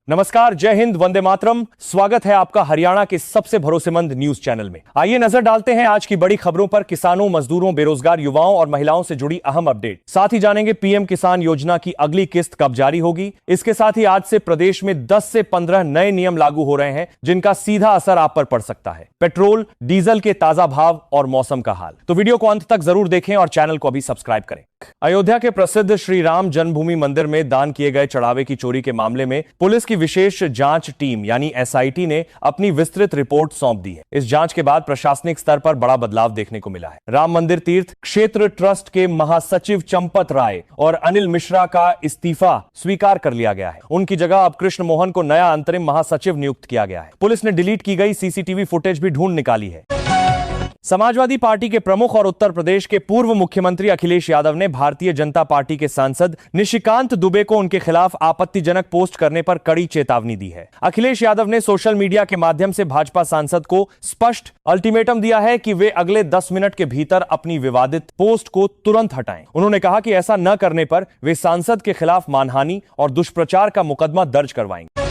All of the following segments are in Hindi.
नमस्कार, जय हिंद, वंदे मातरम। स्वागत है आपका हरियाणा के सबसे भरोसेमंद न्यूज चैनल में। आइए नजर डालते हैं आज की बड़ी खबरों पर। किसानों, मजदूरों, बेरोजगार युवाओं और महिलाओं से जुड़ी अहम अपडेट। साथ ही जानेंगे पीएम किसान योजना की अगली किस्त कब जारी होगी। इसके साथ ही आज से प्रदेश में 10 से 15 नए नियम लागू हो रहे हैं जिनका सीधा असर आप पर पड़ सकता है। पेट्रोल, डीजल के ताजा भाव और मौसम का हाल। तो वीडियो को अंत तक जरूर देखें और चैनल को अभी सब्सक्राइब करें। अयोध्या के प्रसिद्ध श्री राम जन्मभूमि मंदिर में दान किए गए चढ़ावे की चोरी के मामले में पुलिस की विशेष जांच टीम यानी एसआईटी ने अपनी विस्तृत रिपोर्ट सौंप दी है। इस जांच के बाद प्रशासनिक स्तर पर बड़ा बदलाव देखने को मिला है। राम मंदिर तीर्थ क्षेत्र ट्रस्ट के महासचिव चंपत राय और अनिल मिश्रा का इस्तीफा स्वीकार कर लिया गया है। उनकी जगह अब कृष्ण मोहन को नया अंतरिम महासचिव नियुक्त किया गया है। पुलिस ने डिलीट की गई सीसीटीवी फुटेज भी ढूंढ निकाली है। समाजवादी पार्टी के प्रमुख और उत्तर प्रदेश के पूर्व मुख्यमंत्री अखिलेश यादव ने भारतीय जनता पार्टी के सांसद निशिकांत दुबे को उनके खिलाफ आपत्तिजनक पोस्ट करने पर कड़ी चेतावनी दी है। अखिलेश यादव ने सोशल मीडिया के माध्यम से भाजपा सांसद को स्पष्ट अल्टीमेटम दिया है कि वे अगले 10 मिनट के भीतर अपनी विवादित पोस्ट को तुरंत हटाएं। उन्होंने कहा कि ऐसा न करने पर वे सांसद के खिलाफ मानहानि और दुष्प्रचार का मुकदमा दर्ज करवाएंगे।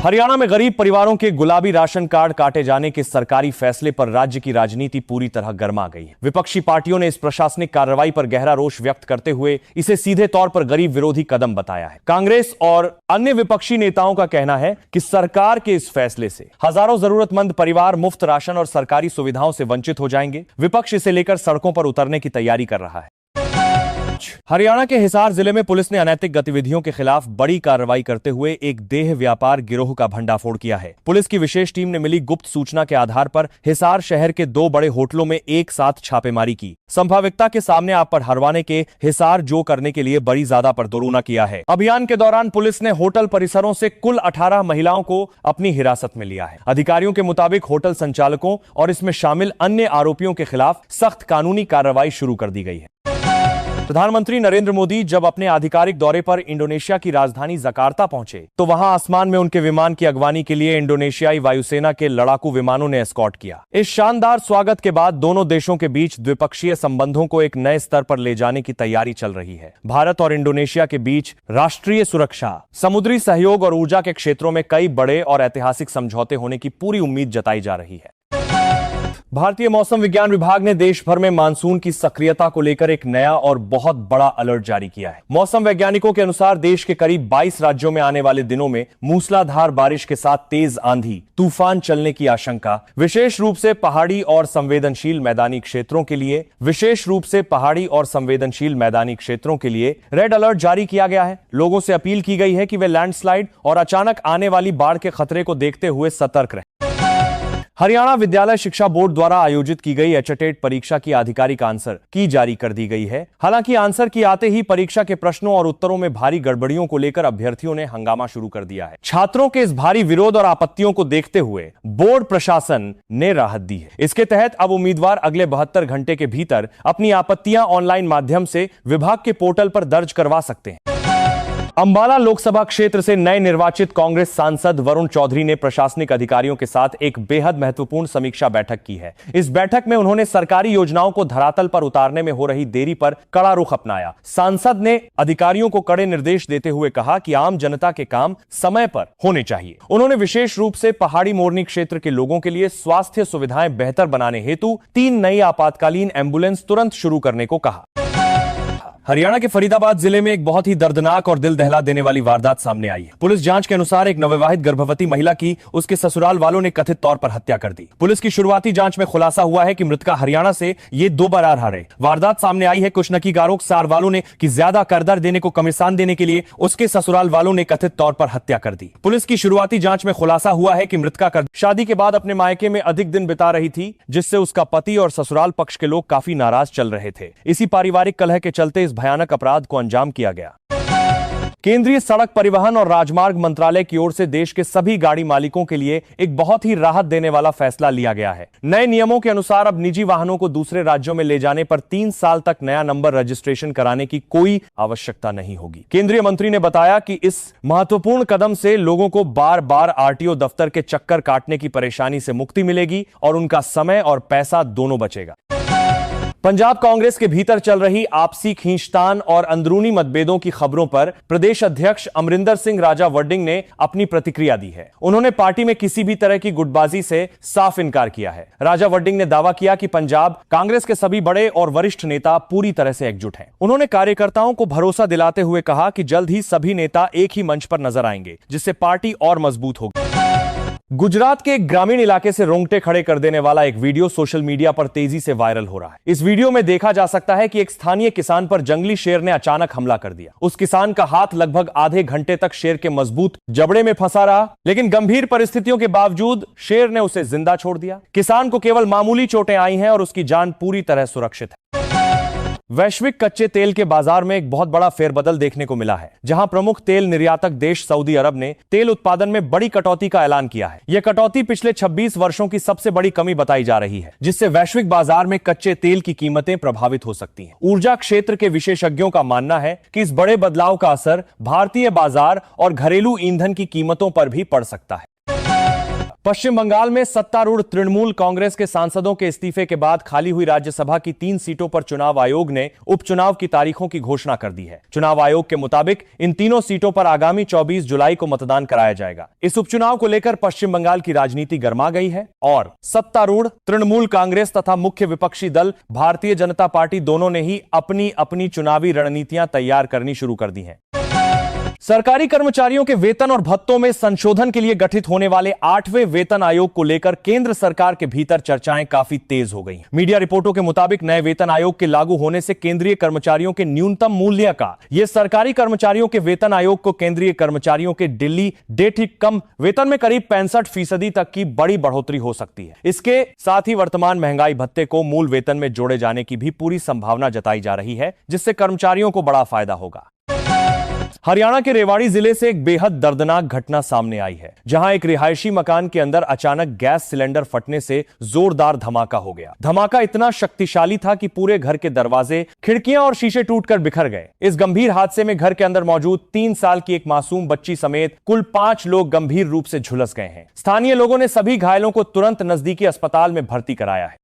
हरियाणा में गरीब परिवारों के गुलाबी राशन कार्ड काटे जाने के सरकारी फैसले पर राज्य की राजनीति पूरी तरह गर्मा गई है। विपक्षी पार्टियों ने इस प्रशासनिक कार्रवाई पर गहरा रोष व्यक्त करते हुए इसे सीधे तौर पर गरीब विरोधी कदम बताया है। कांग्रेस और अन्य विपक्षी नेताओं का कहना है कि सरकार के इस फैसले से हजारों जरूरतमंद परिवार मुफ्त राशन और सरकारी सुविधाओं से वंचित हो जाएंगे। विपक्ष इसे लेकर सड़कों पर उतरने की तैयारी कर रहा है। हरियाणा के हिसार जिले में पुलिस ने अनैतिक गतिविधियों के खिलाफ बड़ी कार्रवाई करते हुए एक देह व्यापार गिरोह का भंडाफोड़ किया है। पुलिस की विशेष टीम ने मिली गुप्त सूचना के आधार पर हिसार शहर के 2 बड़े होटलों में एक साथ छापेमारी की। संभाविकता के सामने आप पर हरवाने के हिसार जो करने के लिए बड़ी ज्यादा पर दोरूना किया है। अभियान के दौरान पुलिस ने होटल परिसरों से कुल 18 महिलाओं को अपनी हिरासत में लिया है। अधिकारियों के मुताबिक होटल संचालकों और इसमें शामिल अन्य आरोपियों के खिलाफ सख्त कानूनी कार्रवाई शुरू कर दी गई है। प्रधानमंत्री नरेंद्र मोदी जब अपने आधिकारिक दौरे पर इंडोनेशिया की राजधानी जकार्ता पहुंचे तो वहां आसमान में उनके विमान की अगवानी के लिए इंडोनेशियाई वायुसेना के लड़ाकू विमानों ने एस्कॉर्ट किया। इस शानदार स्वागत के बाद दोनों देशों के बीच द्विपक्षीय संबंधों को एक नए स्तर पर ले जाने की तैयारी चल रही है। भारत और इंडोनेशिया के बीच राष्ट्रीय सुरक्षा, समुद्री सहयोग और ऊर्जा के क्षेत्रों में कई बड़े और ऐतिहासिक समझौते होने की पूरी उम्मीद जताई जा रही है। भारतीय मौसम विज्ञान विभाग ने देश भर में मानसून की सक्रियता को लेकर एक नया और बहुत बड़ा अलर्ट जारी किया है। मौसम वैज्ञानिकों के अनुसार देश के करीब 22 राज्यों में आने वाले दिनों में मूसलाधार बारिश के साथ तेज आंधी, तूफान चलने की आशंका, विशेष रूप से पहाड़ी और संवेदनशील मैदानी क्षेत्रों के लिए रेड अलर्ट जारी किया गया है। लोगों से अपील की गई है कि वे लैंडस्लाइड और अचानक आने वाली बाढ़ के खतरे को देखते हुए सतर्क रहें। हरियाणा विद्यालय शिक्षा बोर्ड द्वारा आयोजित की गई एचटेट परीक्षा की आधिकारिक आंसर की जारी कर दी गई है। हालांकि आंसर की आते ही परीक्षा के प्रश्नों और उत्तरों में भारी गड़बड़ियों को लेकर अभ्यर्थियों ने हंगामा शुरू कर दिया है। छात्रों के इस भारी विरोध और आपत्तियों को देखते हुए बोर्ड प्रशासन ने राहत दी है। इसके तहत अब उम्मीदवार अगले 72 घंटे के भीतर अपनी आपत्तियां ऑनलाइन माध्यम से विभाग के पोर्टल पर दर्ज करवा सकते हैं। अंबाला लोकसभा क्षेत्र से नए निर्वाचित कांग्रेस सांसद वरुण चौधरी ने प्रशासनिक अधिकारियों के साथ एक बेहद महत्वपूर्ण समीक्षा बैठक की है। इस बैठक में उन्होंने सरकारी योजनाओं को धरातल पर उतारने में हो रही देरी पर कड़ा रुख अपनाया। सांसद ने अधिकारियों को कड़े निर्देश देते हुए कहा कि आम जनता के काम समय पर होने चाहिए। उन्होंने विशेष रूप से पहाड़ी मोरनी क्षेत्र के लोगों के लिए स्वास्थ्य सुविधाएं बेहतर बनाने हेतु 3 नई आपातकालीन एम्बुलेंस तुरंत शुरू करने को कहा। हरियाणा के फरीदाबाद जिले में एक बहुत ही दर्दनाक और दिल दहला देने वाली वारदात सामने आई है। पुलिस जांच के अनुसार एक नवविवाहित गर्भवती महिला की उसके ससुराल वालों ने कथित तौर पर हत्या कर दी। पुलिस की शुरुआती जांच में खुलासा हुआ है कि मृतका हरियाणा से ये 2 बार आ रहे। वारदात सामने आई है कुशनकी गारोक सार वालों ने कि ज्यादा करदर देने को कमिसान देने के लिए उसके ससुराल वालों ने कथित तौर पर हत्या कर दी। पुलिस की शुरुआती जांच में खुलासा हुआ है कि मृतका शादी के बाद अपने मायके में अधिक दिन बिता रही थी, जिससे उसका पति और ससुराल पक्ष के लोग काफी नाराज चल रहे थे। इसी पारिवारिक कलह के चलते इस भयानक अपराध को अंजाम किया गया। केंद्रीय सड़क परिवहन और राजमार्ग मंत्रालय की ओर से देश के सभी गाड़ी मालिकों के लिए एक बहुत ही राहत देने वाला फैसला लिया गया है। नए नियमों के अनुसार अब निजी वाहनों को दूसरे राज्यों में ले जाने पर 3 साल तक नया नंबर रजिस्ट्रेशन कराने की कोई आवश्यकता नहीं होगी। केंद्रीय मंत्री ने बताया कि इस महत्वपूर्ण कदम से लोगों को बार बार आरटीओ दफ्तर के चक्कर काटने की परेशानी से मुक्ति मिलेगी और उनका समय और पैसा दोनों बचेगा। पंजाब कांग्रेस के भीतर चल रही आपसी खींचतान और अंदरूनी मतभेदों की खबरों पर प्रदेश अध्यक्ष अमरिंदर सिंह राजा वड्डिंग ने अपनी प्रतिक्रिया दी है। उन्होंने पार्टी में किसी भी तरह की गुटबाजी से साफ इनकार किया है। राजा वड्डिंग ने दावा किया कि पंजाब कांग्रेस के सभी बड़े और वरिष्ठ नेता पूरी तरह से एकजुट हैं। उन्होंने कार्यकर्ताओं को भरोसा दिलाते हुए कहा कि जल्द ही सभी नेता एक ही मंच पर नजर आएंगे, जिससे पार्टी और मजबूत होगी। गुजरात के एक ग्रामीण इलाके से रोंगटे खड़े कर देने वाला एक वीडियो सोशल मीडिया पर तेजी से वायरल हो रहा है। इस वीडियो में देखा जा सकता है कि एक स्थानीय किसान पर जंगली शेर ने अचानक हमला कर दिया। उस किसान का हाथ लगभग आधे घंटे तक शेर के मजबूत जबड़े में फंसा रहा, लेकिन गंभीर परिस्थितियों के बावजूद शेर ने उसे जिंदा छोड़ दिया। किसान को केवल मामूली चोटें आई हैं और उसकी जान पूरी तरह सुरक्षित है। वैश्विक कच्चे तेल के बाजार में एक बहुत बड़ा फेरबदल देखने को मिला है, जहां प्रमुख तेल निर्यातक देश सऊदी अरब ने तेल उत्पादन में बड़ी कटौती का ऐलान किया है। यह कटौती पिछले 26 वर्षों की सबसे बड़ी कमी बताई जा रही है, जिससे वैश्विक बाजार में कच्चे तेल की कीमतें प्रभावित हो सकती हैं। ऊर्जा क्षेत्र के विशेषज्ञों का मानना है कि इस बड़े बदलाव का असर भारतीय बाजार और घरेलू ईंधन की कीमतों पर भी पड़ सकता है। पश्चिम बंगाल में सत्तारूढ़ तृणमूल कांग्रेस के सांसदों के इस्तीफे के बाद खाली हुई राज्यसभा की 3 सीटों पर चुनाव आयोग ने उपचुनाव की तारीखों की घोषणा कर दी है। चुनाव आयोग के मुताबिक इन तीनों सीटों पर आगामी 24 जुलाई को मतदान कराया जाएगा। इस उपचुनाव को लेकर पश्चिम बंगाल की राजनीति गर्मा गई है और सत्तारूढ़ तृणमूल कांग्रेस तथा मुख्य विपक्षी दल भारतीय जनता पार्टी दोनों ने ही अपनी अपनी चुनावी रणनीतियां तैयार करनी शुरू कर दी हैं। सरकारी कर्मचारियों के वेतन और भत्तों में संशोधन के लिए गठित होने वाले 8वें वेतन आयोग को लेकर केंद्र सरकार के भीतर चर्चाएं काफी तेज हो गई। मीडिया रिपोर्टों के मुताबिक नए वेतन आयोग के लागू होने से केंद्रीय कर्मचारियों के न्यूनतम मूल्य का यह सरकारी कर्मचारियों के वेतन आयोग को केंद्रीय कर्मचारियों के दिल्ली डे ठीक कम वेतन में करीब 65% तक की बड़ी बढ़ोतरी हो सकती है। इसके साथ ही वर्तमान महंगाई भत्ते को मूल वेतन में जोड़े जाने की भी पूरी संभावना जताई जा रही है, जिससे कर्मचारियों को बड़ा फायदा होगा। हरियाणा के रेवाड़ी जिले से एक बेहद दर्दनाक घटना सामने आई है, जहां एक रिहायशी मकान के अंदर अचानक गैस सिलेंडर फटने से जोरदार धमाका हो गया। धमाका इतना शक्तिशाली था कि पूरे घर के दरवाजे, खिड़कियां और शीशे टूटकर बिखर गए। इस गंभीर हादसे में घर के अंदर मौजूद 3 साल की एक मासूम बच्ची समेत कुल 5 लोग गंभीर रूप से झुलस गए हैं। स्थानीय लोगों ने सभी घायलों को तुरंत नजदीकी अस्पताल में भर्ती कराया है।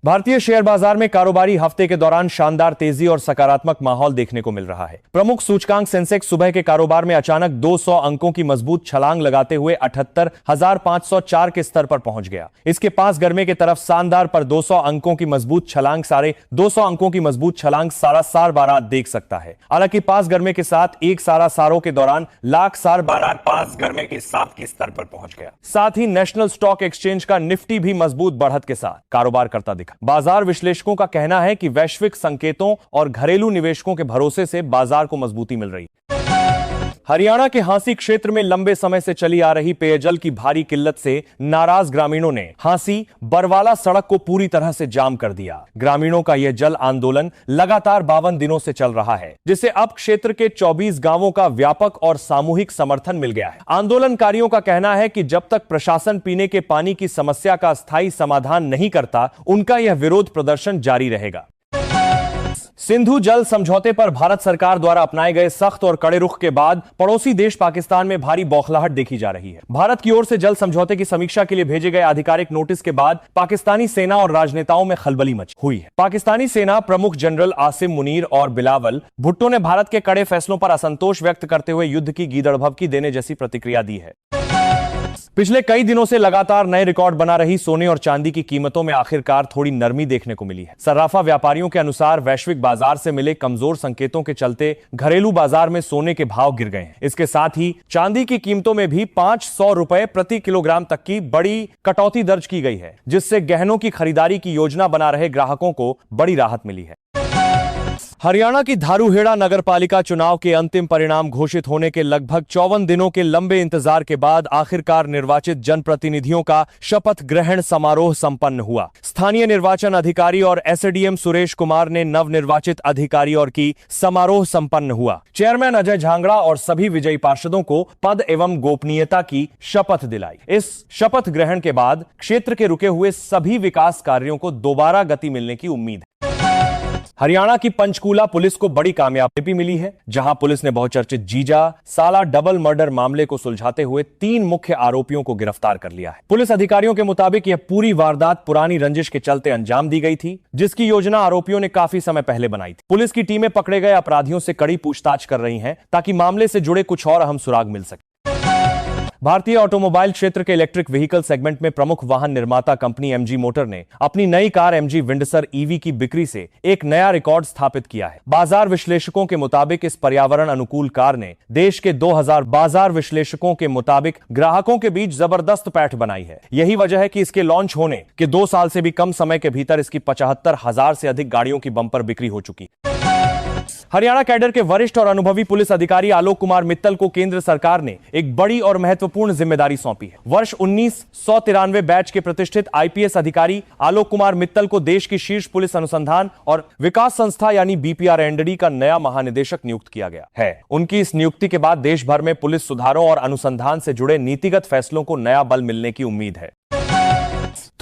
भारतीय शेयर बाजार में कारोबारी हफ्ते के दौरान शानदार तेजी और सकारात्मक माहौल देखने को मिल रहा है। प्रमुख सूचकांक सेंसेक्स सुबह के कारोबार में अचानक 200 अंकों की मजबूत छलांग लगाते हुए 78,504 के स्तर पर पहुंच गया। इसके पास गर्मे की तरफ शानदार पर 200 अंकों की मजबूत छलांग सारा सार बारात देख सकता है। हालांकि पास गर्मे के साथ एक सारा सारों के दौरान लाख सार बारात पास गर्मे के 7 के स्तर पर पहुंच गया। साथ ही नेशनल स्टॉक एक्सचेंज का निफ्टी भी मजबूत बढ़त के साथ कारोबार करता दिखा। बाजार विश्लेषकों का कहना है कि वैश्विक संकेतों और घरेलू निवेशकों के भरोसे से बाजार को मजबूती मिल रही है। हरियाणा के हांसी क्षेत्र में लंबे समय से चली आ रही पेयजल की भारी किल्लत से नाराज ग्रामीणों ने हांसी बरवाला सड़क को पूरी तरह से जाम कर दिया। ग्रामीणों का यह जल आंदोलन लगातार 52 दिनों से चल रहा है, जिसे अब क्षेत्र के 24 गांवों का व्यापक और सामूहिक समर्थन मिल गया है। आंदोलनकारियों का कहना है कि जब तक प्रशासन पीने के पानी की समस्या का स्थायी समाधान नहीं करता, उनका यह विरोध प्रदर्शन जारी रहेगा। सिंधु जल समझौते पर भारत सरकार द्वारा अपनाए गए सख्त और कड़े रुख के बाद पड़ोसी देश पाकिस्तान में भारी बौखलाहट देखी जा रही है। भारत की ओर से जल समझौते की समीक्षा के लिए भेजे गए आधिकारिक नोटिस के बाद पाकिस्तानी सेना और राजनेताओं में खलबली मच हुई है। पाकिस्तानी सेना प्रमुख जनरल आसिम मुनीर और बिलावल भुट्टो ने भारत के कड़े फैसलों पर असंतोष व्यक्त करते हुए युद्ध की गीदड़भभकी देने जैसी प्रतिक्रिया दी है। पिछले कई दिनों से लगातार नए रिकॉर्ड बना रही सोने और चांदी की कीमतों में आखिरकार थोड़ी नरमी देखने को मिली है। सर्राफा व्यापारियों के अनुसार वैश्विक बाजार से मिले कमजोर संकेतों के चलते घरेलू बाजार में सोने के भाव गिर गए हैं। इसके साथ ही चांदी की कीमतों में भी 500 रुपए प्रति किलोग्राम तक की बड़ी कटौती दर्ज की गई है, जिससे गहनों की खरीदारी की योजना बना रहे ग्राहकों को बड़ी राहत मिली है। हरियाणा की धारूहेड़ा नगरपालिका चुनाव के अंतिम परिणाम घोषित होने के लगभग 54 दिनों के लंबे इंतजार के बाद आखिरकार निर्वाचित जनप्रतिनिधियों का शपथ ग्रहण समारोह संपन्न हुआ। स्थानीय निर्वाचन अधिकारी और एसडीएम सुरेश कुमार ने नवनिर्वाचित अधिकारियों की समारोह संपन्न हुआ। चेयरमैन अजय झांगड़ा और सभी विजयी पार्षदों को पद एवं गोपनीयता की शपथ दिलाई। इस शपथ ग्रहण के बाद क्षेत्र के रुके हुए सभी विकास कार्यों को दोबारा गति मिलने की उम्मीद है। हरियाणा की पंचकूला पुलिस को बड़ी कामयाबी मिली है, जहां पुलिस ने बहुचर्चित जीजा साला डबल मर्डर मामले को सुलझाते हुए 3 मुख्य आरोपियों को गिरफ्तार कर लिया है। पुलिस अधिकारियों के मुताबिक यह पूरी वारदात पुरानी रंजिश के चलते अंजाम दी गई थी, जिसकी योजना आरोपियों ने काफी समय पहले बनाई थी। पुलिस की टीमें पकड़े गए अपराधियों से कड़ी पूछताछ कर रही हैं, ताकि मामले से जुड़े कुछ और अहम सुराग मिल सके। भारतीय ऑटोमोबाइल क्षेत्र के इलेक्ट्रिक व्हीकल सेगमेंट में प्रमुख वाहन निर्माता कंपनी एमजी मोटर ने अपनी नई कार एमजी विंडसर ईवी की बिक्री से एक नया रिकॉर्ड स्थापित किया है। बाजार विश्लेषकों के मुताबिक इस पर्यावरण अनुकूल कार ने देश के 2000 बाजार विश्लेषकों के मुताबिक ग्राहकों के बीच जबरदस्त पैठ बनाई है। यही वजह है कि इसके लॉन्च होने के 2 साल से भी कम समय के भीतर इसकी 75,000 से अधिक गाड़ियों की बंपर बिक्री हो चुकी है। हरियाणा कैडर के वरिष्ठ और अनुभवी पुलिस अधिकारी आलोक कुमार मित्तल को केंद्र सरकार ने एक बड़ी और महत्वपूर्ण जिम्मेदारी सौंपी है। वर्ष 1993 बैच के प्रतिष्ठित आईपीएस अधिकारी आलोक कुमार मित्तल को देश की शीर्ष पुलिस अनुसंधान और विकास संस्था यानी बीपीआरएनडी का नया महानिदेशक नियुक्त किया गया है। उनकी इस नियुक्ति के बाद देश भर में पुलिस सुधारों और अनुसंधान से जुड़े नीतिगत फैसलों को नया बल मिलने की उम्मीद है।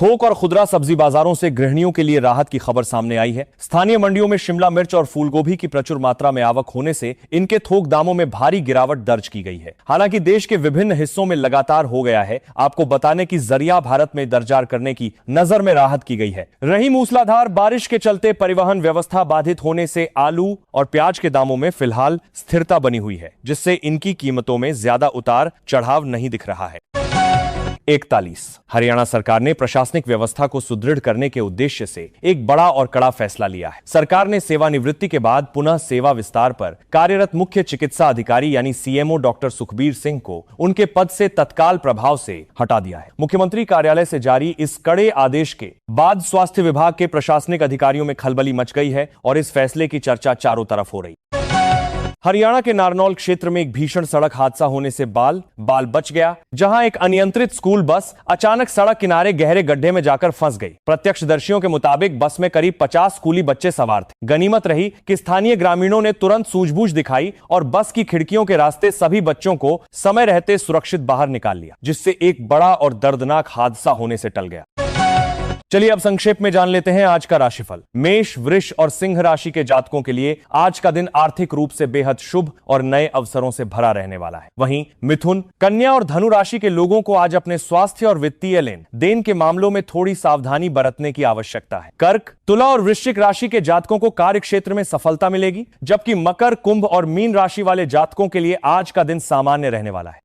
थोक और खुदरा सब्जी बाजारों से गृहिणियों के लिए राहत की खबर सामने आई है। स्थानीय मंडियों में शिमला मिर्च और फूलगोभी की प्रचुर मात्रा में आवक होने से इनके थोक दामों में भारी गिरावट दर्ज की गई है। हालांकि देश के विभिन्न हिस्सों में लगातार हो गया है। आपको बताने की जरिया भारत में दरजार करने की नजर में राहत की गई है। रही मूसलाधार बारिश के चलते परिवहन व्यवस्था बाधित होने से आलू और प्याज के दामों में फिलहाल स्थिरता बनी हुई है, जिससे इनकी कीमतों में ज्यादा उतार चढ़ाव नहीं दिख रहा है। 41 हरियाणा सरकार ने प्रशासनिक व्यवस्था को सुदृढ़ करने के उद्देश्य से एक बड़ा और कड़ा फैसला लिया है। सरकार ने सेवानिवृत्ति के बाद पुनः सेवा विस्तार पर कार्यरत मुख्य चिकित्सा अधिकारी यानी सीएमओ डॉक्टर सुखबीर सिंह को उनके पद से तत्काल प्रभाव से हटा दिया है। मुख्यमंत्री कार्यालय से जारी इस कड़े आदेश के बाद स्वास्थ्य विभाग के प्रशासनिक अधिकारियों में खलबली मच गई है और इस फैसले की चर्चा चारों तरफ हो रही। हरियाणा के नारनौल क्षेत्र में एक भीषण सड़क हादसा होने से बाल बच गया, जहां एक अनियंत्रित स्कूल बस अचानक सड़क किनारे गहरे गड्ढे में जाकर फंस गई। प्रत्यक्षदर्शियों के मुताबिक बस में करीब 50 स्कूली बच्चे सवार थे। गनीमत रही कि स्थानीय ग्रामीणों ने तुरंत सूझबूझ दिखाई और बस की खिड़कियों के रास्ते सभी बच्चों को समय रहते सुरक्षित बाहर निकाल लिया, जिससे एक बड़ा और दर्दनाक हादसा होने से टल गया। चलिए अब संक्षेप में जान लेते हैं आज का राशिफल। मेष, वृष और सिंह राशि के जातकों के लिए आज का दिन आर्थिक रूप से बेहद शुभ और नए अवसरों से भरा रहने वाला है। वहीं मिथुन, कन्या और धनु राशि के लोगों को आज अपने स्वास्थ्य और वित्तीय लेन देन के मामलों में थोड़ी सावधानी बरतने की आवश्यकता है। कर्क, तुला और वृश्चिक राशि के जातकों को कार्य क्षेत्र में सफलता मिलेगी, जबकि मकर, कुंभ और मीन राशि वाले जातकों के लिए आज का दिन सामान्य रहने वाला है।